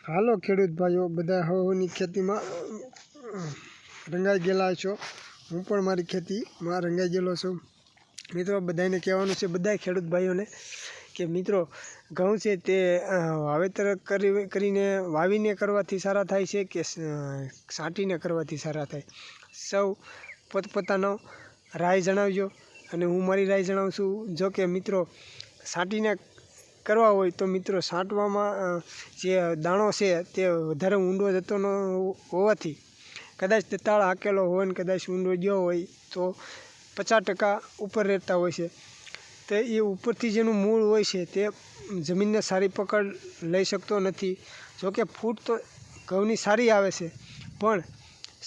હાલો ખેડૂત ભાઈઓ, બધા હવની ખેતીમાં રંગાઈ ગયેલા છો। હું પણ મારી ખેતીમાં રંગાઈ ગયેલો છું। મિત્રો, બધાને કહેવાનું છે, બધા ખેડૂત ભાઈઓને કે મિત્રો, ઘઉં છે તે વાવેતર કરીને વાવીને કરવાથી સારા થાય છે કે છાંટીને કરવાથી સારા થાય? સૌ પોતપોતાનો રાય જણાવજો અને હું મારી રાય જણાવું છું। જો કે મિત્રો, છાંટીને કરવા હોય તો મિત્રો છાંટવામાં જે દાણો છે તે વધારે ઊંડો જતો ન હોવાથી કદાચ દતાળ હાકેલો હોય ને કદાચ ઊંડો ગયો હોય તો 50% ઉપર રહેતા હોય છે। તો એ ઉપરથી જેનું મૂળ હોય છે તે જમીનને સારી પકડ લઈ શકતો નથી। જોકે ફૂટ તો ઘઉંની સારી આવે છે, પણ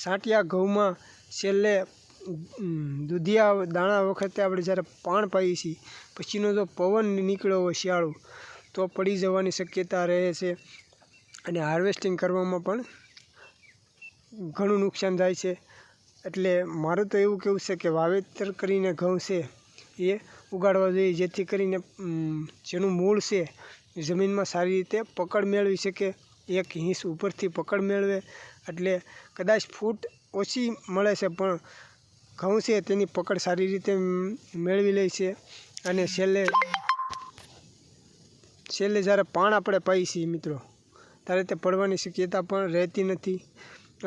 છાંટ્યા ઘઉંમાં છેલ્લે દૂધિયા દાણા વખતે આપણે જ્યારે પાણ પાઈએ છીએ પછીનો જો પવન નીકળ્યો હોય શિયાળું તો પડી જવાની શક્યતા રહે છે અને હાર્વેસ્ટિંગ કરવામાં પણ ઘણું નુકસાન થાય છે। એટલે મારું તો એવું કહેવું છે કે વાવેતર કરીને ઘઉં છે એ ઉગાડવા જોઈએ, જેથી કરીને જેનું મૂળ છે જમીનમાં સારી રીતે પકડ મેળવી શકે, એક ઇંચ ઉપરથી પકડ મેળવે। એટલે કદાચ ફૂટ ઓછી મળે છે પણ ઘઉં છે તેની પકડ સારી રીતે મેળવી લે છે અને છેલ્લે જ્યારે પાણ આપણે પાઈએ છીએ મિત્રો, ત્યારે તે પડવાની શક્યતા પણ રહેતી નથી।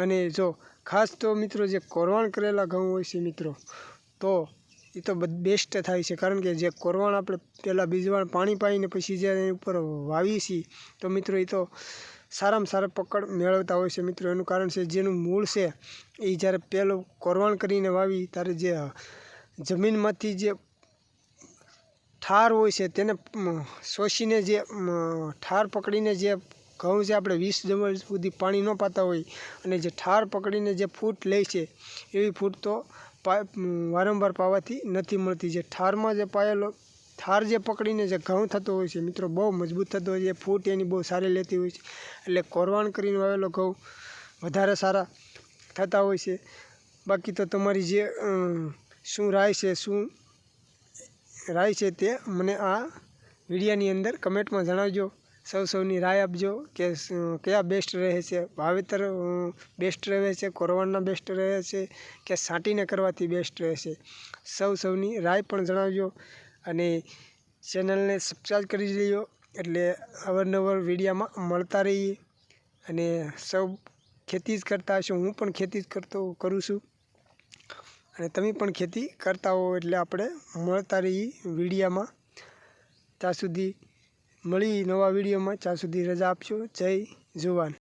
અને જો ખાસ તો મિત્રો જે કોરવાણ કરેલા ઘઉં હોય છે મિત્રો, તો એ તો બેસ્ટ થાય છે, કારણ કે જે કોરવાણ આપણે પહેલાં બીજવાણ પાણી પાઈને પછી જ્યારે એની ઉપર વાવીએ છીએ તો મિત્રો એ તો સારામાં સારા પકડ મેળવતા હોય છે મિત્રો। એનું કારણ છે જેનું મૂળ છે એ જ્યારે પહેલું કોરવાણ કરીને વાવી ત્યારે જે જમીનમાંથી જે ઠાર હોય છે તેને શોષીને જે ઠાર પકડીને જે ઘઉં છે આપણે 20 દિવસ સુધી પાણી ન પાતા હોય અને જે ઠાર પકડીને જે ફૂટ લે છે એવી ફૂટ તો વારંવાર પાવાથી નથી મળતી। જે ઠારમાં જે પાયેલો ઠાર જે પકડીને જે ઘઉં થતો હોય છે મિત્રો, બહુ મજબૂત થતો હોય છે, ફૂટ એની બહુ સારી લેતી હોય છે। એટલે કોરવાણ કરીને વાવેલો ઘઉં વધારે સારા થતા હોય છે। બાકી તો તમારી જે શું રાય છે તે મને આ વિડીયાની અંદર કમેન્ટમાં જણાવજો। સૌની રાય આપજો કે કયા બેસ્ટ રહે છે, વાવેતર બેસ્ટ રહે છે, કોરવાણના બેસ્ટ રહે છે કે છાંટીને કરવાથી બેસ્ટ રહે છે? સૌની રાય પણ જણાવજો અને ચેનલને સબસ્ક્રાઈબ કરી લેજો, એટલે અવારનવાર વિડીયામાં મળતા રહીએ। અને સૌ ખેતી જ કરતા હશો, હું પણ ખેતી જ કરું છું અને તમે પણ ખેતી કરતા હો, એટલે આપણે મળતા રહીએ વિડીયામાં। ત્યાં સુધી મળી નવા વિડીયોમાં, ત્યાં સુધી રજા આપશો। જય જુવાન।